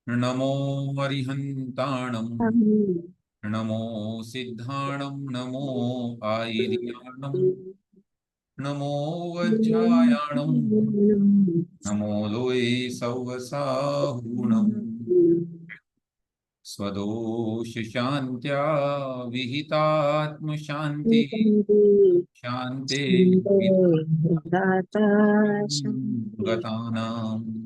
नमो अरिहन्ताणं हम नमो सिद्धाणं नमो आयर्याणं नमो वज्रायाणं नमो लोये सौवसाहुणं स्वदोष शान्त्या विहितात्मशान्ति शान्ते गतानां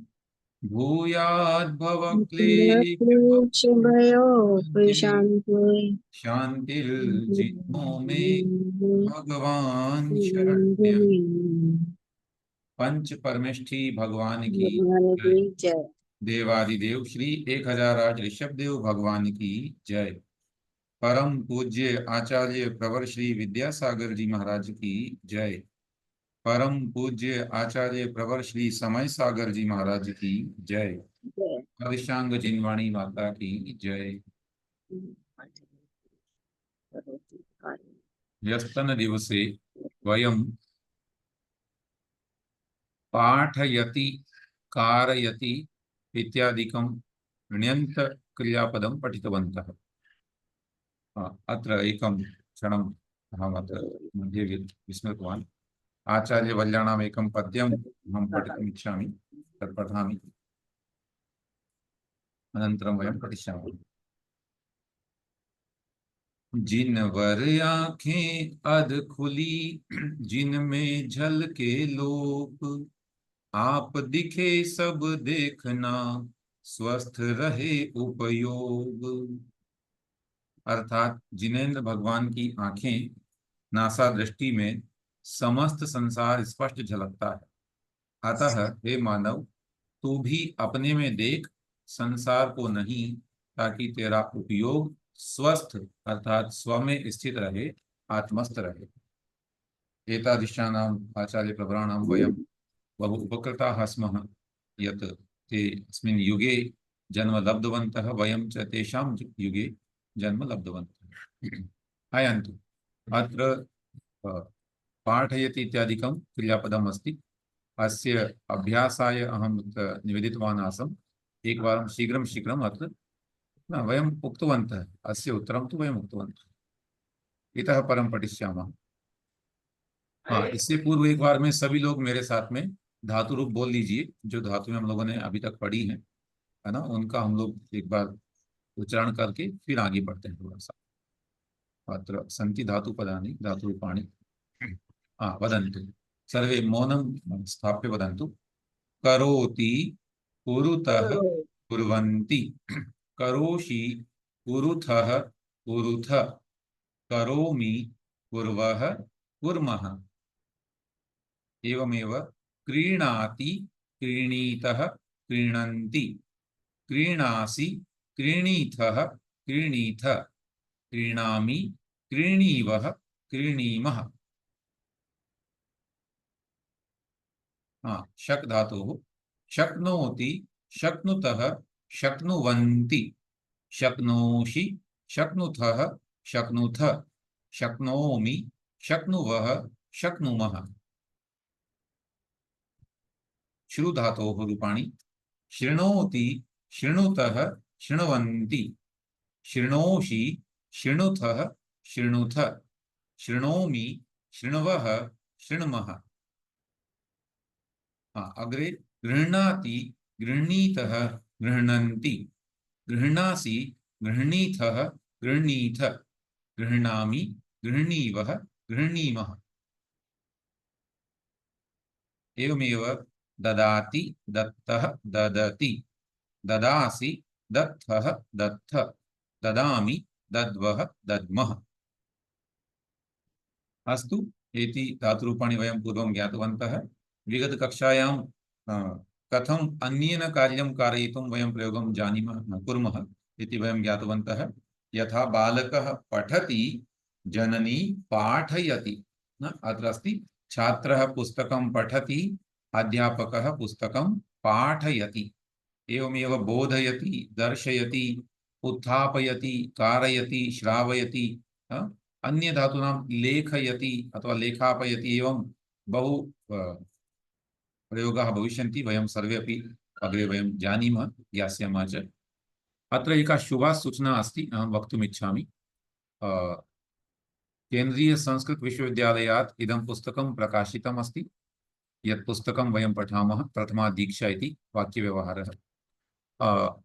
भूयाद्भवक्लेशभयोपशान्तिः शान्तिर्जिनो मे भगवान शरण्य। पंच परमेष्ठी भगवान की जय। जय। देवादिदेव श्री 1008 ऋषभ देव भगवान की जय। परम पूज्य आचार्य प्रवर श्री विद्यासागर जी महाराज की जय। परम पूज्य आचार्य प्रवर श्री समय सागर जी महाराज की जय। हरिशांग जिनवाणी माता की जय। व्यस्तन दिवसे वयं पाठयति कारयति इत्यादिकं ण्यन्त क्रियापदं पठितवन्तः। अत्र एकं क्षणम् अहमत्र मध्ये विस्मृतवान्। आचार्यवल्याणाम् एकं पद्यम् अहं पठितुमिच्छामि, तत् पठामि, अनन्तरं वयं पठिष्यामः। जिनवर आँखें अध खुली जिनमें झलके लोक, आप दिखे सब देखना स्वस्थ रहे उपयोग। अर्थात जिनेंद्र भगवान की आंखें नासा दृष्टि में समस्त संसार स्पष्ट झलकता है। अतः हे मानव, तू भी अपने में देख, संसार को नहीं, ताकि तेरा उपयोग स्वस्थ अर्थात स्व में स्थित रहे, आत्मस्थ रहे। एतादृशानाम् आचार्य प्रवराणां वयं बहु उपकृताः स्मः, यत् ते अस्मिन् युगे जन्म लब्धवन्तः, वयं च तेषां युगे जन्म लब्धवन्तः। अयन्तु अत्र पाठयति इत्यादिकं क्रियापदम् अस्ति। अस्य अभ्यासाय अहं निवेदितवान् आसम्। एकवारं शीघ्रं शीघ्रम् अत्र वयम् उक्तवन्तः, अस्य उत्तरं तु वयम् उक्तवन्तः। इतः परं पठिष्यामः। हाँ, इससे पूर्व एक बार में सभी लोग मेरे साथ में धातु रूप बोल लीजिए, जो धातु हम लोगों ने अभी तक पढ़ी है ना, उनका हम लोग एक बार उच्चारण करके फिर आगे बढ़ते हैं थोड़ा सा। अत्र सन्ति धातु पदानि धातु रूपाणि। हाँ, वदन्तु सर्वे मौनं स्थाप्य वदन्तु। करोति कुरुतः कुर्वन्ति, करोषि कुरुथः कुरुथ, करोमि कुर्वः कुर्मः। एवमेव क्रीणाति क्रीणीतः क्रीणन्ति, क्रीणासि क्रीणीथः क्रीणीथ, क्रीणामि क्रीणीवः क्रीणीमः। हाँ, शक धातुः शक्नोति शक्नुतः शक्नुवन्ति, शक्नोषि शक्नुथः शक्नुथ, शक्नोमि शक्नुवः शक्नुमः। श्रु धातोः रूपाणि शृणोति शृणुतः शृण्वन्ति, शृणोषि शृणुथः शृणुथ, शृणोमि शृण्वः शृण्मः। अग्रे गृह्णाति गृह्णीतः गृह्णन्ति, गृह्णासि गृह्णीथः गृह्णीथ, गृह्णामि गृह्णीवः गृह्णीमः। एवमेव ददाति दत्तः ददति, ददासि दत्थः दत्थ, ददामि दद्वः दद्मः। अस्तु, एति धातुरूपाणि वयं पूर्वं ज्ञातवन्तः। विगतकक्षायां कथम् अन्येन कार्यं कारयितुं वयं प्रयोगं जानीमः कुर्मः इति वयं ज्ञातवन्तः। यथा बालकः पठति, जननी पाठयति। अत्र अस्ति छात्रः पुस्तकं पठति, अध्यापकः पुस्तकं पाठयति। एवमेव बोधयति दर्शयति उत्थापयति कारयति श्रावयति, अन्य धातूनां लेखयति अथवा लेखापयति, एवं बहु प्रयोगाः भविष्यन्ति। वयं सर्वे अपि अग्रे वयं जानीमः, ज्ञास्यामः च। अत्र एका शुभा सूचना अस्ति, अहं वक्तुम् इच्छामि। केन्द्रीय संस्कृत विश्वविद्यालयात् इदं पुस्तकं प्रकाशितम् अस्ति। यत् पुस्तकं वयं पठामः प्रथमा दीक्षा इति वाक्यव्यवहारः।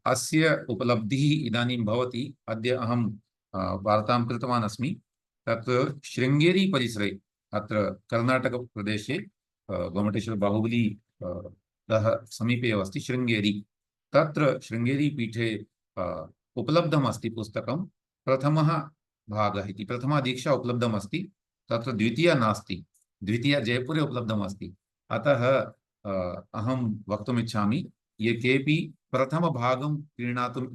अस्य उपलब्धिः इदानीं भवति। अद्य अहं वार्तां कृतवान् अस्मि। तत् शृङ्गेरी परिसरे, अत्र कर्णाटकप्रदेशे गोमटेश्वर बाहुबली तः समीपे एव अस्ति शृङ्गेरी। तत्र शृङ्गेरीपीठे उपलब्धम् अस्ति पुस्तकं। प्रथमः भागः इति, प्रथमा दीक्षा उपलब्धम् अस्ति। तत्र द्वितीया नास्ति, द्वितीया जयपुरे उपलब्धम् अस्ति। अतः अहं वक्तुम् इच्छामि, ये केपि प्रथमभागं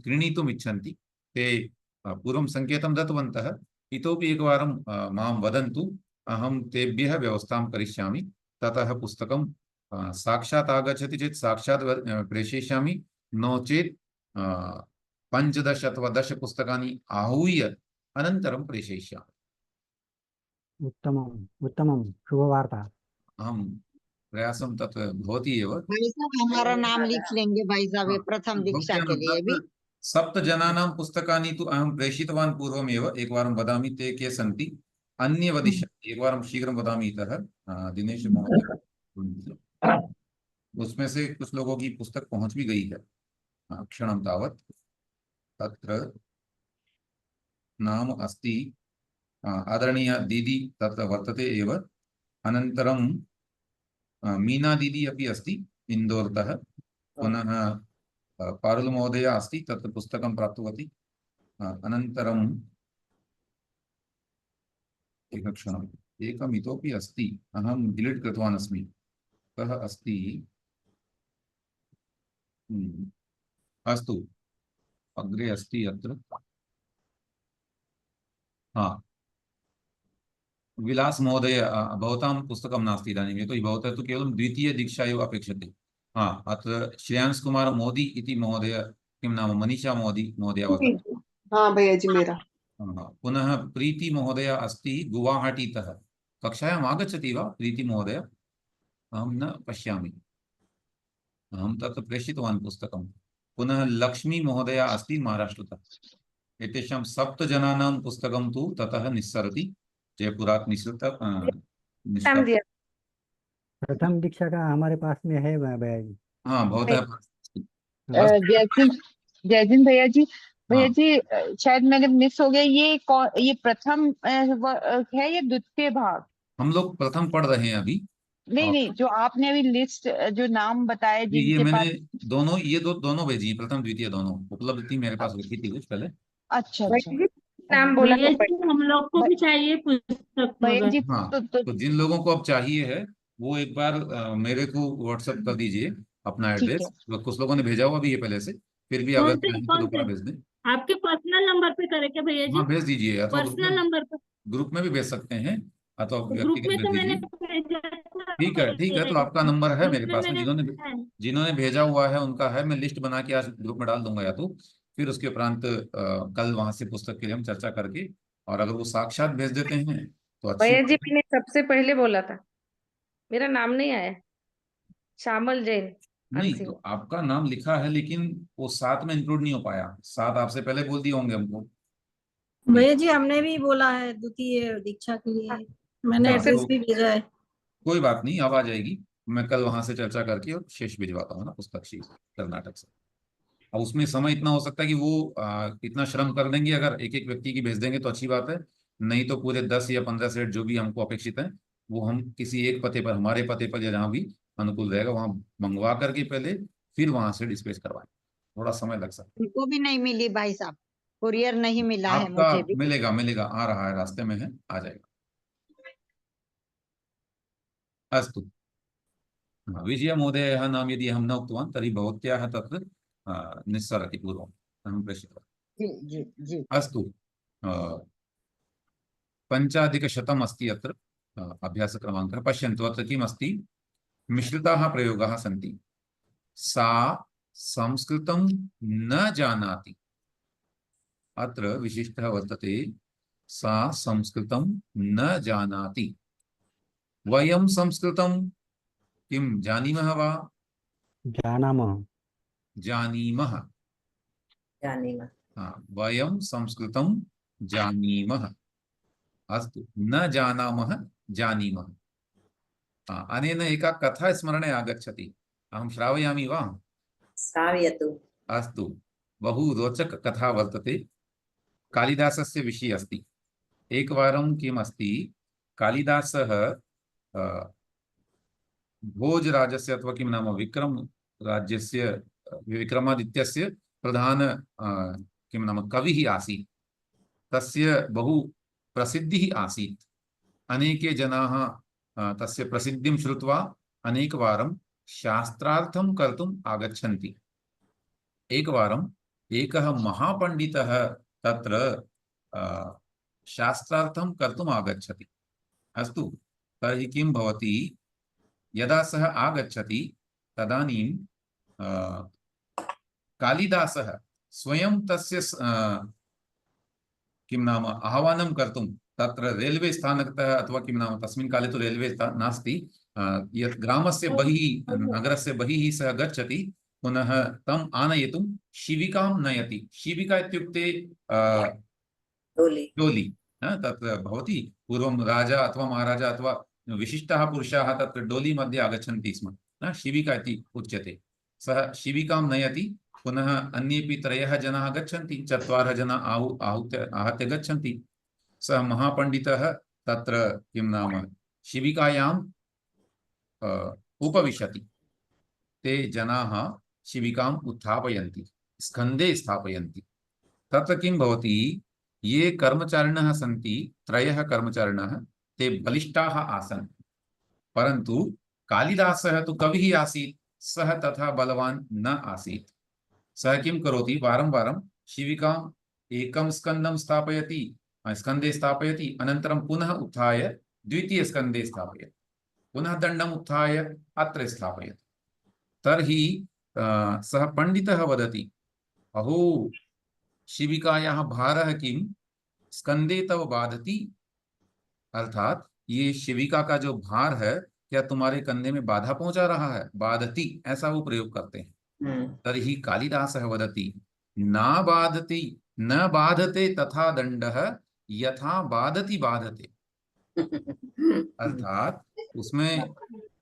क्रीणीतुम् इच्छन्ति ते पूर्वं सङ्केतं दत्तवन्तः। इतोपि एकवारं मां वदन्तु, अहं तेभ्यः व्यवस्थां करिष्यामि। ततः पुस्तकं साक्षात् आगच्छति चेत् साक्षात् प्रेषयिष्यामि, नो चेत् 15 अथवा 10 पुस्तकानि आहूय अनन्तरं प्रेषयिष्यामि। उत्तमम् उत्तमं, शुभवार्ता। अहं प्रयासं तत् भवति एव। भाई साहब हमारा नाम लिख लेंगे भाई साहब, ये प्रथम दीक्षा के लिए भी। 7 जनानां पुस्तकानि तु अहं प्रेषितवान् पूर्वमेव। एकवारं वदामि ते के सन्ति, अन्ये वदिष्यामि। एकवारं शीघ्रं वदामि इतः दिनेश महोदय, उसमें से कुछ लोगों की पुस्तक पहुंच भी गई है क्षणं तावत्। तत्र नाम अस्ति आदरणीया दीदी तत्र वर्तते एव। अनन्तरं मीना दीदी अपि अस्ति इन्दोरतः। पुनः पारुल महोदया अस्ति, तत्र पुस्तकं प्राप्तवती। अनन्तरम् एकक्षणम्, एकम् इतोपि अस्ति, अहं डिलीट् कृतवान् अस्मि। कः अस्ति? अस्तु, अग्रे अस्ति अत्र। विलास महोदय, भवतां पुस्तकं नास्ति इदानीं, यतोहि भवतः तु केवलं द्वितीय दीक्षा एव अपेक्षते। अत्र श्रेयांश कुमार मोदी इति महोदय, किं नाम, मनीषा मोदी महोदय वर्तते। हाँ भैया जी मेरा। पुनः प्रीति महोदय अस्ति गुवाहाटीतः। कक्षायाम् आगच्छति वा प्रीति महोदय? अहं न पश्यामि, अहं तत् प्रेषितवान् पुस्तकं। पुनः लक्ष्मी महोदया अस्ति महाराष्ट्रतः। एतेषां 7 जनानां पुस्तकं तु ततः निस्सरति, जयपुरात् निष्कासितं। प्रथम दीक्षा का हमारे पास में है भैया जी। हाँ, भवतः जयजिन भैया जी, हाँ। शायद मैंने मिस हो गया, ये प्रथम है या द्वितीय भाग? हम लोग प्रथम पढ़ रहे हैं अभी। नहीं, जो आपने अभी लिस्ट जो नाम बताए ये जिनके मैंने पास दोनों, ये दोनों भेजी, प्रथम द्वितीय दोनों उपलब्ध थी मेरे पास, रखी थी कुछ पहले। अच्छा नाम बोला हम लोग को भी चाहिए पुस्तक भैया जी। हाँ, तो जिन लोगों को अब चाहिए है वो एक बार मेरे को व्हाट्सएप कर दीजिए अपना एड्रेस। कुछ लोगों ने भेजा हुआ भी है पहले से, फिर भी अगर चाहें तो दोबारा भेज दें। आपके पर्सनल नंबर पे करे क्या भैया जी? हाँ, भेज दीजिए, अथवा पर्सनल नंबर पे, ग्रुप में भी भेज सकते हैं, अथवा ग्रुप व्यक्तिगत में भेज तो मैंने दीजिए। भेजा था। ठीक है, तो आपका नंबर है मेरे पास में। मैंने जिन्होंने भेजा हुआ है उनका है, मैं लिस्ट बना के आज ग्रुप में डाल दूंगा। या तो फिर उसके उपरांत कल वहां से पुस्तक के लिए हम चर्चा करके, और अगर वो साक्षात भेज देते हैं तो अच्छी भैया जी, मैंने सबसे पहले बोला था, मेरा नाम नहीं आया। श्यामल जैन। नहीं, तो आपका नाम लिखा है, लेकिन वो 7 में इंक्लूड नहीं हो पाया। 7 आपसे पहले बोल दिए होंगे हमको। भैया जी हमने भी बोला है द्वितीय दीक्षा के लिए, मैंने हाँ, एड्रेस तो भी भेजा है। कोई बात नहीं, अब आ जाएगी। मैं कल वहां से चर्चा करके और शेष भिजवाता हूँ ना, पुस्तक शेष कर्नाटक से। अब उसमें समय इतना हो सकता है कि वो इतना श्रम कर देंगे, अगर एक एक व्यक्ति की भेज देंगे तो अच्छी बात है। नहीं तो पूरे 10 या 15 सेट जो भी हमको अपेक्षित है, वो हम किसी एक पते पर, हमारे पते पर या जहाँ भी अनुकूल रहेगा वहां मंगवा करके पहले फिर वहां से डिस्पैच करवाएं। थोड़ा समय लग सकता है। उनको भी नहीं मिली भाई साहब, कुरियर नहीं मिला है आपका मुझे भी। मिलेगा, आ रहा है, रास्ते में है, आ जाएगा। अस्तु, विजय महोदय नाम यदि अहं न उक्तवान् तर्हि भवत्याः तत्र निस्सरति पूर्वम् अहं प्रेषितवान्। जी जी जी। अस्तु, 5,000 अस्ति अत्र अभ्यासक्रमाङ्कः। पश्यन्तु, अत्र किमस्ति, मिश्रिताः प्रयोगाः सन्ति। सा संस्कृतं न जानाति, अत्र विशिष्टः वर्तते, सा संस्कृतं न जानाति। वयं संस्कृतं किं जानीमः वा? जानामः। जानीमः। जानीमः। हाँ, वयं संस्कृतं जानीमः। अस्तु, न जानामः जानीमः। हाँ, अनेन एका कथा स्मरणे आगच्छति। अहं श्रावयामि वा? श्रावयतु। अस्तु, बहु रोचक कथा वर्तते। कालिदासस्य विषये अस्ति। एकवारं किम् अस्ति, कालिदासः भोजराजस्य अथवा किं नाम विक्रमराज्यस्य विक्रमादित्यस्य प्रधान किं नाम कविः आसीत्। तस्य बहु प्रसिद्धिः आसीत्। अनेके जनाः तस्य प्रसिद्धिं श्रुत्वा अनेकवारं शास्त्रार्थं कर्तुम् आगच्छन्ति। एकवारम् एकः महापण्डितः तत्र शास्त्रार्थं कर्तुम् आगच्छति। अस्तु, तर्हि किं भवति, यदा सः आगच्छति तदानीं कालिदासः स्वयं तस्य किं नाम आह्वानं कर्तुं तत्र रेल्वे स्थानकतः अथवा किं नाम तस्मिन् काले तु रेल्वे नास्ति, यत् ग्रामस्य बहिः नगरस्य बहिः सः गच्छति, पुनः तम् आनयितुं शिबिकां नयति। शिबिका इत्युक्ते डोली। तत्र भवति, पूर्वं राजा अथवा महाराजा अथवा विशिष्टाः पुरुषाः तत्र डोली मध्ये आगच्छन्ति स्म, शिबिका इति उच्यते। सः शिबिकां नयति, पुनः अन्येपि त्रयः जनाः गच्छन्ति, चत्वारः जनाः आहत्य गच्छन्ति। सः महापण्डितः तत्र किं नाम शिबिकायाम् उपविशति। ते जनाः शिबिकाम् उत्थापयन्ति, स्कन्धे स्थापयन्ति। तत्र किं भवति, ये कर्मचारिणः सन्ति, त्रयः कर्मचारिणः, ते बलिष्ठाः आसन्, परन्तु कालिदासः तु कविः आसीत्, सः तथा बलवान् न आसीत्। सः किं करोति, वारं वारं शिबिकाम् एकं स्कन्दं स्थापयति, स्कन्धे स्थापयति, अनन्तरं पुनः उत्थाय द्वितीयस्कन्धे स्थापयति, पुनः दण्डम् उत्थाय अत्र स्थापयति। तर्हि सः पण्डितः वदति, अहो, शिबिकायाः भारः किं स्कन्धे तव बाधति, अर्थात ये शिबिका का जो भार है क्या तुम्हारे कंधे में बाधा पहुंचा रहा है, बाधति, ऐसा वो प्रयोग करते हैं। तर्हि कालिदासः वदति, न बाधति न बाधते तथा दंडः यथा बाधति बाधते। अर्थात उसमें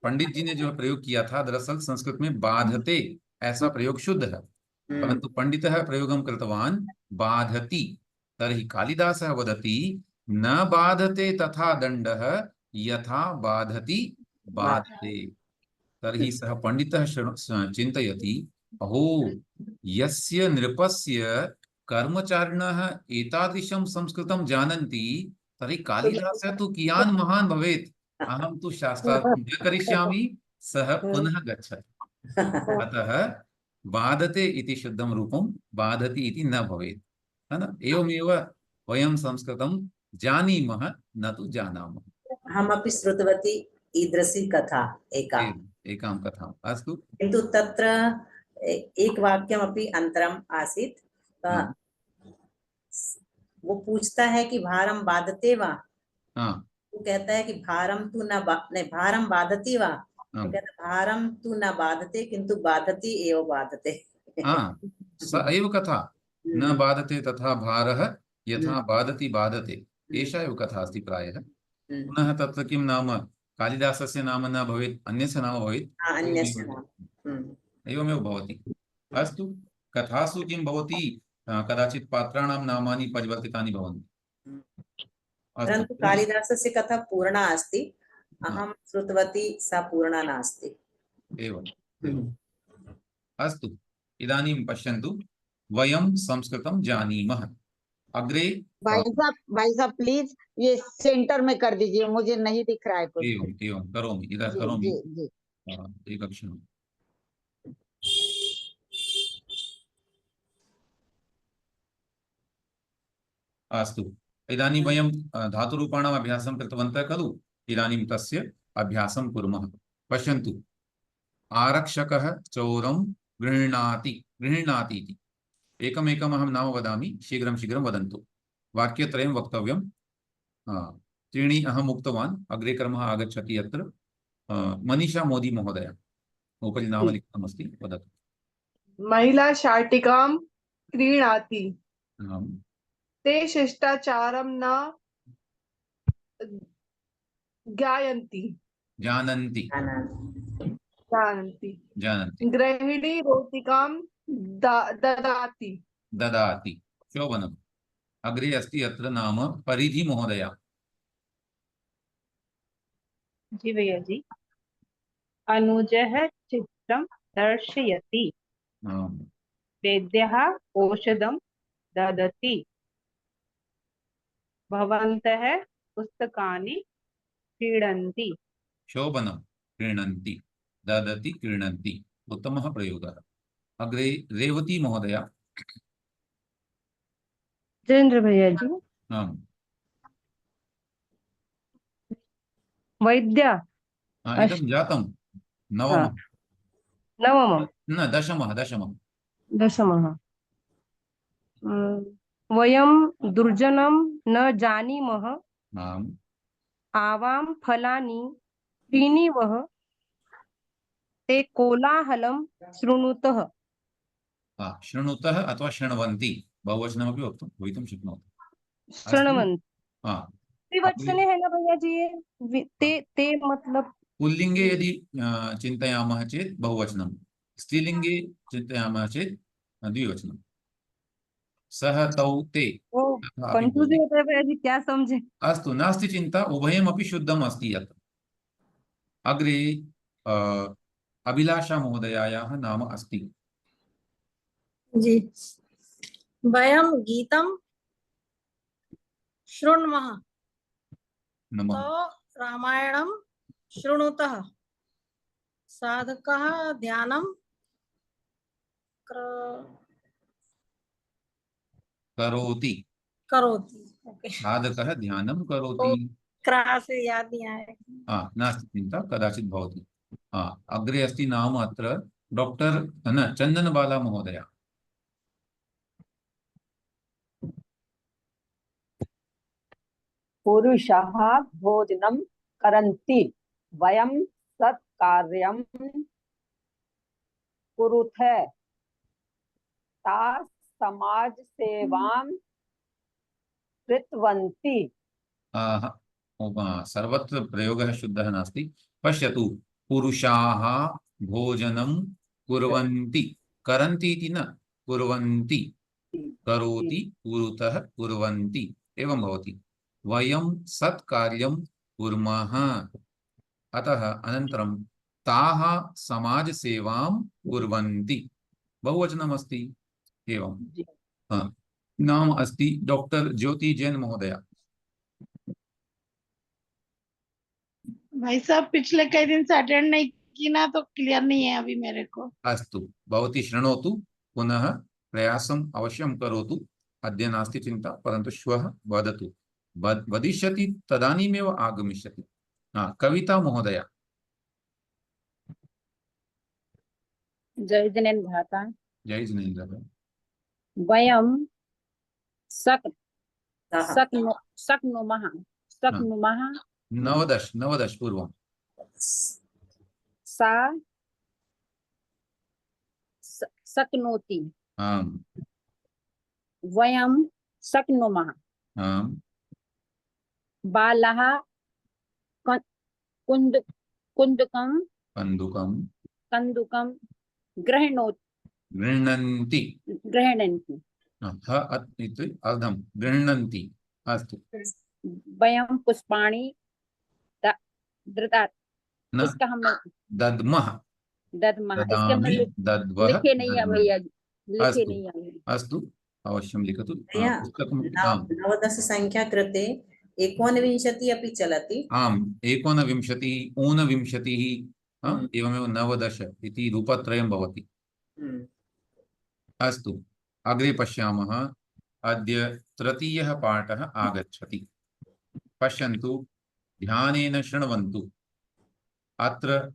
पंडित जी ने जो प्रयोग किया था, दरअसल संस्कृत में बाधते ऐसा प्रयोग शुद्ध है, परंतु पंडितः प्रयोगं कृतवान् बाधति। तर्हि कालिदासः वदति, न बाधते तथा दंडः यथा बाधति बाधते। तर्हि सः पण्डितः चिन्तयति, अहो, यस्य नृपस्य कर्मचारिणः एतादृशं संस्कृतं जानन्ति, तर्हि कालिदासः तु कियान् महान् भवेत्। अहं तु शास्त्रार्थं न करिष्यामि, सः पुनः गच्छति। अतः बाधते इति शुद्धं रूपं बाधति इति न भवेत्, है ना। एवमेव वयं संस्कृतं जानीमः, न तु जानामः। अहमपि श्रुतवती ईदृशी कथा एकां कथाम्। अस्तु, किन्तु तत्र एक वाक्यमपि अन्तरम् आसीत्। वो पूछता है कि भारम बाधते वा, वो कहता है कि भारम तू न भारम बाधती वा, वो कहता भारम तू न बाधते किंतु बाधती एव बाधते। स एव कथा, न बाधते तथा भारः यथा बाधति बाधते, एषा एव कथा अस्ति प्रायः। पुनः तत्र किं नाम, कालिदासस्य नाम न भवेत्, अन्यस्य नाम भवेत्, एवमेव भवति। अस्तु, कथासु किं भवति, कदाचित् पात्राणां नामानि परिवर्तितानि भवन्ति। परन्तु कालिदासस्य कथा पूर्णा अस्ति, अहं श्रुतवती सा पूर्णा नास्ति। एवम्। अस्तु, इदानीं पश्यन्तु, वयं संस्कृतं जानीमः। अग्रे भाई साहब प्लीज ये सेंटर में कर दीजिए, मुझे नहीं दिख रहा है कुछ। एवं करोमि, इधर करोमि। एकक्षणम्। अस्तु, इदानीं वयं धातुरूपाणाम् अभ्यासं कृतवन्तः खलु, इदानीं तस्य अभ्यासं कुर्मः। पश्यन्तु, आरक्षकः चोरं गृह्णाति इति। एकमेकम् अहं नाम वदामि, शीघ्रं शीघ्रं वदन्तु। वाक्यत्रयं वक्तव्यं। त्रीणि अहम् उक्तवान्, अग्रे क्रमः आगच्छति। अत्र मनीषा मोदी महोदय, उपरि नाम लिखितमस्ति, वदतु। महिला शाटिकां क्रीणाति आम्, ते शिष्टाचारं न ज्ञायन्ति जानन्ति जानन्ति जानन्ति गृहिणी रोटिकां ददाति ददाति। शोभनम्। अग्रे अस्ति अत्र नाम परिधि महोदया। जी भैया जी। अनुजः चित्रं दर्शयति, आम्, वैद्यः औषधं ददति, भवन्तः पुस्तकानि क्रीडन्ति। शोभनं। क्रीणन्ति, ददति, क्रीणन्ति। उत्तमः प्रयोगः। अग्रे रेवती महोदया। जयेंद्र भैया जी। आम्, वैद्य इदं जातं नवमः नवमः न दशमः दशमः। दशमः वयं दुर्जनं न जानीमः आम्, आवां फलानि क्रीणीवः ते कोलाहलं शृणुतः शृणुतः अथवा शृण्वन्ति बहुवचनमपि वक्तुं भवितुं शक्नोति। शृण्वन्ति। हा, त्रिवचने है ना भैया जी ये ते मतलब पुल्लिंगे यदि चिन्तयामः चेत् बहुवचनं, स्त्रीलिंगे चिन्तयामः चेत् द्विवचनं। सः तौ ते वो कंफ्यूज होता है भैया जी, क्या समझे। अस्तु, नास्ति चिन्ता, उभयमपि शुद्धम् अस्ति यत्। अग्रे अभिलाषा महोदयायाः नाम अस्ति। जी। वयं गीतं शृण्मः नमः। तो रामायणं शृणुतः साधकः ध्यानं करोति। करोति। ओके। साधकः ध्यानं करोति। क्रा से याद नहीं आया। नास्ति चिन्ता, कदाचित् भवति। अग्रे अस्ति नाम अत्र डॉक्टर न चन्दनबाला महोदया। पुरुषः भोजनं करन्ति, वयं सत्कार्यं कुरुथ, ताः समाजसेवां कृतवन्ति। सर्वत्र प्रयोगः शुद्धः नास्ति। पश्यतु, पुरुषाः भोजनं कुर्वन्ति, करन्ति इति न, कुर्वन्ति, करोति, कुरुतः, कुर्वन्ति एवं भवति। वयं सत्कार्यं कुर्मः, अतः अनन्तरं ताः समाजसेवां कुर्वन्ति, बहुवचनमस्ति एवं। नाम अस्ति डॉक्टर ज्योति जैन महोदया। भाई साहब पिछले कई दिन से अटेंड नहीं की ना, तो क्लियर नहीं है अभी मेरे को। अस्तु, भवती शृणोतु, पुनः प्रयासम् अवश्यं करोतु। अद्य नास्ति चिन्ता, परन्तु श्वः वदतु। वदिष्यति तदानीमेव आगमिष्यति। कविता महोदया। जय जिनेन्द्र भ्राता। जय जिनेन्द्र। वयं शक्नुमः नवदश पूर्वं। सा शक्नोति। आम्। वयं शक्नुमः। आम्। बालः कन्दुकं गृह्णन्ति। अर्धं गृह्णन्ति। अस्तु। वयं पुष्पाणि दद्मः। लिखे नहीं है भैया, लिखे नहीं है। अस्तु, अवश्यं लिखतु। नवदश संख्या कृते एकोनविंशति अपि चलति। आम्, एकोनविंशतिः, ऊनविंशतिः, एवमेव नवदश इति रूपत्रयं भवति। अस्तु, अग्रे पश्यामः। अद्य तृतीयः पाठः आगच्छति। पश्यन्तु, ध्यानेन शृण्वन्तु। अत्र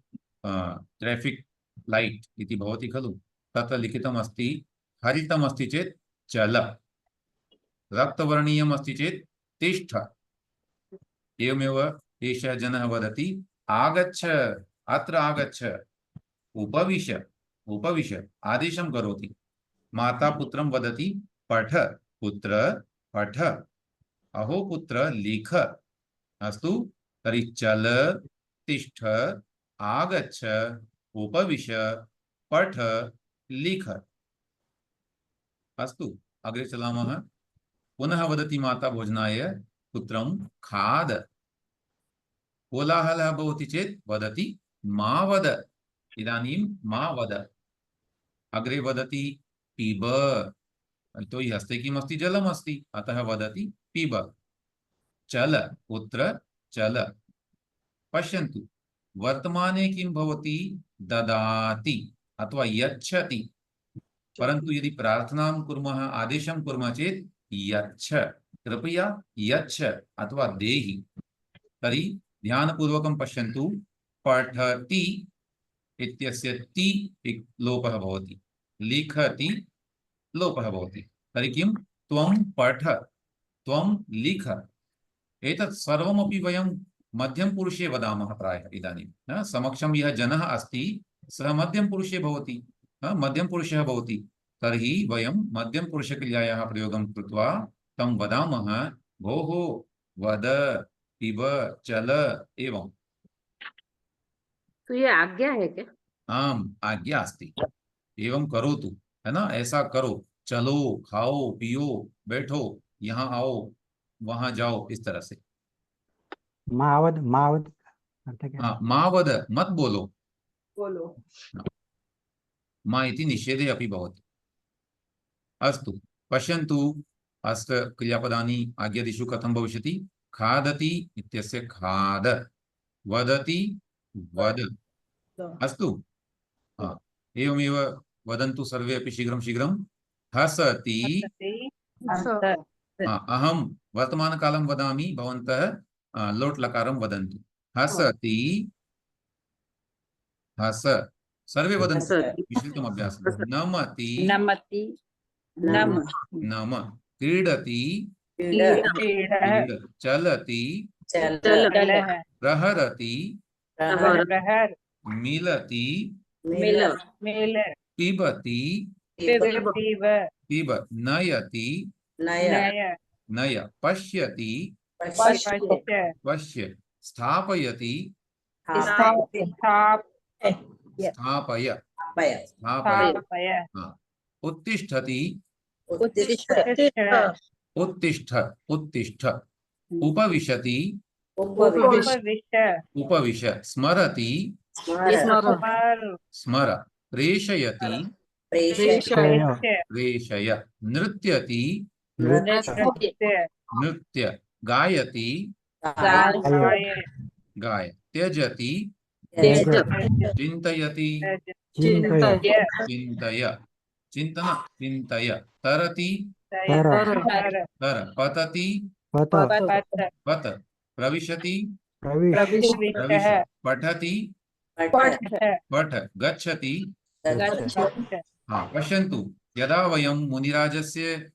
ट्रैफिक लाइट इति भवति खलु, तत्र लिखितमस्ति हरितमस्ति चेत् चल, रक्तवर्णीयम् अस्ति चेत् तिष्ठ। एवमेव एषः जनः वदति आगच्छ, अत्र आगच्छ, उपविश, उपविश आदेशं करोति। माता पुत्रं वदति पठ, पुत्र पठ, अहो पुत्र लिख। अस्तु, तर्हि चल, तिष्ठ, आगच्छ, उपविश, पठ, लिख। अस्तु, अग्रे चलामः। पुनः वदति माता भोजनाय पुत्रं खाद। कोलाहलः भवति चेत् वदति मा वद। इदानीं मा वद। अग्रे वदति पिब, यतोहि हस्ते किमस्ति, जलमस्ति, अतः वदति पिब। चल पुत्र चल। पश्यन्तु, वर्तमाने किं भवति, ददाति अथवा यच्छति, परन्तु यदि प्रार्थनां कुर्मः, आदेशं कुर्मः चेत् यच्छ, कृपया यच्छ अथवा देहि। तर्हि ध्यानपूर्वकं पश्यन्तु, पठति इत्यस्य ति लोपः भवति, लिखति लोपः भवति। तर्हि किं, त्वं पठ, त्वं लिख। एतत् सर्वमपि वयं मध्यमपुरुषे वदामः प्रायः। इदानीं समक्षं यः जनः अस्ति सः मध्यमपुरुषे भवति, मध्यमपुरुषः भवति। तर्हि वयं मध्यमपुरुषक्रियायाः प्रयोगं कृत्वा तं वदामः, भोः वद, पिब, चल, एवं। तो ये आज्ञा है क्या? आम, आज्ञा अस्ति, एवं करोतु, है ना, ऐसा करो, चलो, खाओ, पियो, बैठो, यहाँ आओ, वहां जाओ, इस तरह से। मावद, मावद अर्थ क्या? हाँ, मावद मत बोलो, बोलो। मा इति निषेधे अपि भवति। अस्तु, पश्यन्तु, अस्य क्रियापदानि आज्ञादिषु कथं भविष्यति। खादति इत्यस्य खाद, वदति वद। अस्तु, एवमेव वदन्तु सर्वे अपि शीघ्रं शीघ्रं। हसति, अहं वर्तमानकालं वदामि, भवन्तः लोट् लकारं वदन्तु। हसति, हस, सर्वे वदन्तु, विशेषम् अभ्यासं। नमति, नमति, नम, नम। क्रीडति, चलति, प्रहरति, मिलति, पिबति, पिब। नयति, नय। पश्यति, पश्य। स्थापयति, स्थापय, स्थापय। उत्तिष्ठति, उत्तिष्ठ, उत्तिष्ठ। उपविशति, उपविश। स्मरति, स्मर। प्रेषयति, प्रेषय। नृत्यति, नृत्य। गायति, गाय। त्यजति, चिन्तयति, चिन्तय। चिन्तन, चिन्तय। तरति, तर। पतति, पत। प्रविशति, प्रविश। पठति, पठ। गच्छति। हाँ, पश्यन्तु, यदा वयं मुनिराजस्य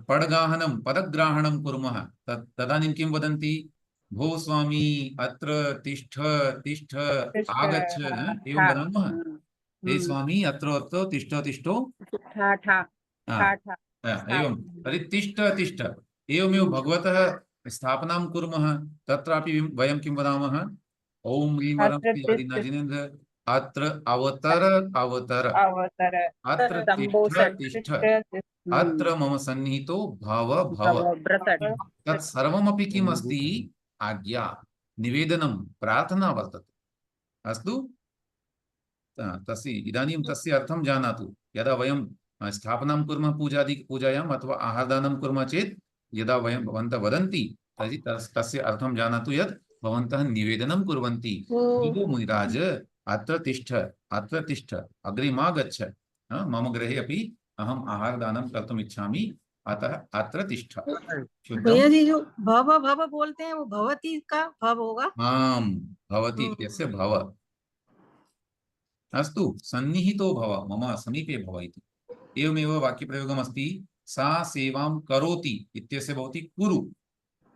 पदग्राहणं कुर्मः, तदानीं किं वदन्ति, भो स्वामी अत्र तिष्ठ, तिष्ठ, आगच्छ, एवं वदामः। हे स्वामी अत्र तिष्ठ, तिष्ठो, एवं। तर्हि तिष्ठ, तिष्ठ। एवमेव भगवतः स्थापनां कुर्मः, तत्रापि वयं किं वदामः, ओम ह्रीं वरं श्री आदिना जिनेन्द्र, अत्र अवतर, अवतर, अत्र तिष्ठ, तिष्ठ, अत्र मम सन्निहितो भव, भव। तत् सर्वमपि किम् अस्ति, आज्ञा, निवेदनं, प्रार्थना वर्तते। अस्तु, तस्य इदानीं तस्य अर्थं जानातु। यदा वयं स्थापनां कुर्मः पूजायाम् अथवा आहारदानं कुर्मः चेत्, यदा वयं भवन्तः वदन्ति तर्हि तस्य अर्थं जानातु यत् भवन्तः निवेदनं कुर्वन्ति, भो मुनिराज अत्र तिष्ठ, अत्र तिष्ठ, अग्रे मा गच्छ, मम गृहे अपि अहम् आहारदानं कर्तुम् इच्छामि, अतः अत्र तिष्ठ। भैया जी जो भव भव बोलते हैं वो भवती का भव होगा। आम, भवति इत्यस्य भव। अस्तु, सन्निहितो भव, मम समीपे भव इति। एवमेव वाक्यप्रयोगमस्ति, सा सेवां करोति इत्यस्य भवति कुरु,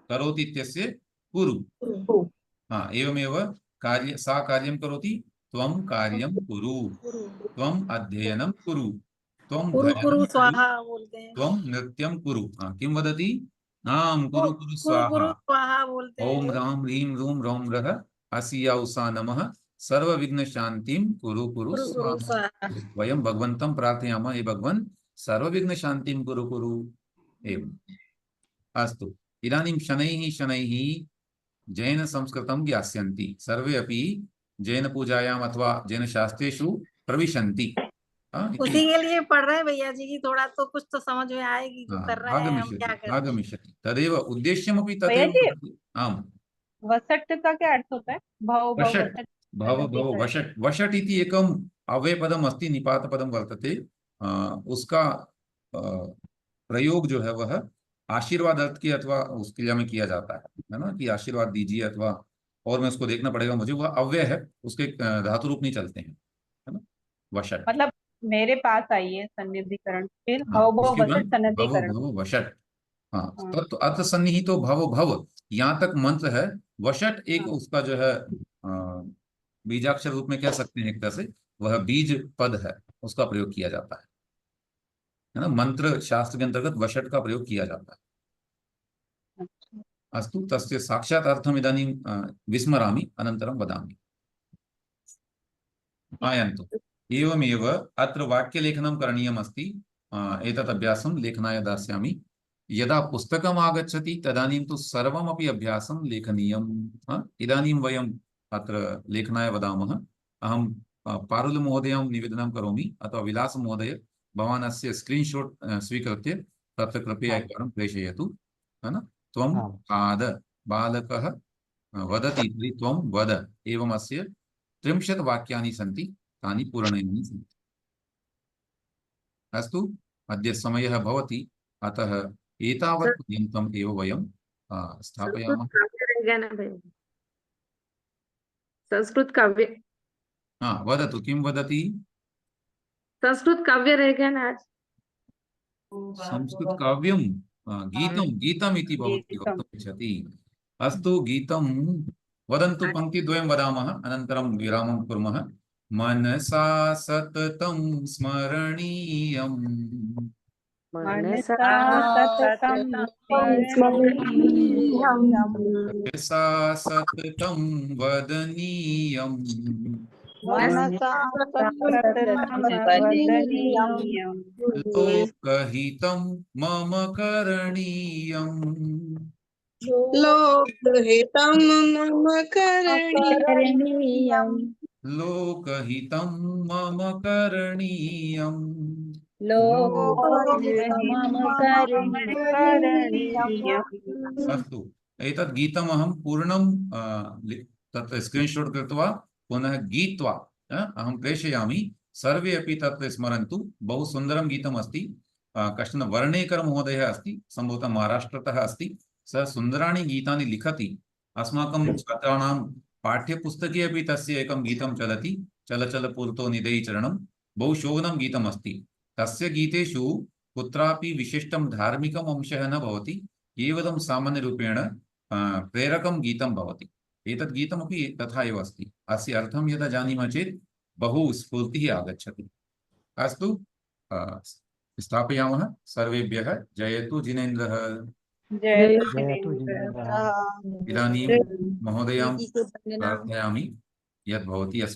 करोति इत्यस्य कुरु। एवमेव सा कार्यं करोति, त्वं कार्यं कुरु, त्वम् अध्ययनं कुरु, त्वं कुरु भजनं कुरु कुरु, स्वाहा बोलते हैं। त्वं नृत्यं कुरु। किं वदति? आम कुरु कुरु कुरु स्वाहा। कुरु स्वाहा बोलते ओम हैं। राम ह्रीं रूम रौम रः असिया उषा नमः सर्व विघ्न शांतिं कुरु कुरु कुरु कुरु स्वाहा। स्वाहा। वयं भगवन्तं प्रार्थयामः, हे भगवन् सर्व विघ्न शांतिं कुरु कुरु। एवम्। अस्तु, इदानीं शनैः शनैः जैन संस्कृतं ज्ञास्यन्ति, सर्वे अपि जैन पूजायाम् अथवा जैन शास्त्रेषु प्रविशन्ति। उसी के लिए पढ़ रहे हैं भैया जी की, थोड़ा तो कुछ तो समझ में आएगी जो कर रहे हैं हम, क्या आगमिष्यति करें। आगमिष्यति, तदेव उद्देश्यमपि भैया तदेव जी, भवति। आम्। वसट का क्या अर्थ होता है? भव भव वषट्, वसट भव भव वषट्। वषट् इति एकम् अव्ययपदम् अस्ति, निपातपदं वर्तते। उसका प्रयोग जो है वह आशीर्वाद अर्थ के अथवा उस क्रिया में किया जाता है ना, कि आशीर्वाद दीजिए अथवा, और मैं उसको देखना पड़ेगा मुझे, वह अव्यय है, उसके धातु रूप नहीं चलते हैं, है ना। वषट् मतलब मेरे पास आई है सन्निधिकरण, फिर हाँ, भव भव उसके वसट बाद भव सन्निधिकरण। भव वषट्। हाँ, हाँ। तो अर्थ सन्निहितो भव भव, यहाँ तक मंत्र है। वषट् एक उसका जो है बीजाक्षर रूप में कह सकते हैं एक तरह से, वह बीज पद है, उसका प्रयोग किया जाता है ना। मंत्र शास्त्र के अंतर्गत वषट् का प्रयोग किया जाता है। अस्तु, तस्य साक्षात् अर्थम् इदानीं विस्मरामि, अनन्तरं वदामि। आयन्तु। एवमेव अत्र वाक्यलेखनं करणीयमस्ति। एतत् अभ्यासं लेखनाय दास्यामि। यदा पुस्तकम् आगच्छति तदानीं तु सर्वमपि अभ्यासं लेखनीयम्। इदानीं वयम् अत्र लेखनाय वदामः। अहं पारुल महोदयं निवेदनं करोमि, अथवा विलास महोदय, भवान् अस्य स्क्रीन्शॉट् स्वीकृत्य तत्र कृपया एकवारं प्रेषयतु, है न। त्वं खाद, बालकः वदति तर्हि त्वं वद, एवम् अस्य 30 वाक्यानि सन्ति, तानि पूरणीयानि सन्ति। अस्तु, अद्य समयः भवति, अतः एतावत् पर्यन्तम् एव वयं स्थापयामः। संस्कृत काव्य, हाँ, वदतु, किं वदति? संस्कृत काव्य रह गया ना आज। संस्कृत काव्यं गीतं, गीतम् इति भवती वक्तुम् इच्छति। अस्तु, गीतं वदन्तु, पङ्क्तिद्वयं वदामः, अनन्तरं विरामं कुर्मः। मनसा सततं स्मरणीयम्, मनसा सततं स्मरणीयम्, मनसा सततं वदनीयम्, मनसा सततं वदनीयम्, लोकहितं मम करणीयम्, लोकहितं मम करणीयम्, लोकहितं मम करणीयम्, अस्तु, एतत् गीतम् अहं पूर्णं तत् स्क्रीन्शॉट् कृत्वा पुनः गीत्वा अहं प्रेषयामि। सर्वे अपि तत् स्मरन्तु। बहु सुन्दरं गीतम् अस्ति। कश्चन वर्णेकर महोदयः अस्ति, सम्भवतः महाराष्ट्रतः अस्ति। सः सुन्दराणि गीतानि लिखति। अस्माकं छात्राणां पाठ्यपुस्तके अपि तस्य एकं गीतं चलति, चल चल पूर्तो निधेहि चरणं। बहु शोभनं गीतम् अस्ति। तस्य गीतेषु कुत्रापि विशिष्टं धार्मिकम् अंशः न भवति, केवलं सामान्यरूपेण प्रेरकं गीतं भवति। एतत् गीतमपि तथा एव अस्ति। अस्य अर्थं यदा जानीमः चेत् बहु स्फूर्तिः आगच्छति। अस्तु, स्थापयामः। सर्वेभ्यः जयतु जिनेन्द्रः। जयतु जिनेन्द्रः। इदानीं महोदयां प्रार्थयामि यत् भवती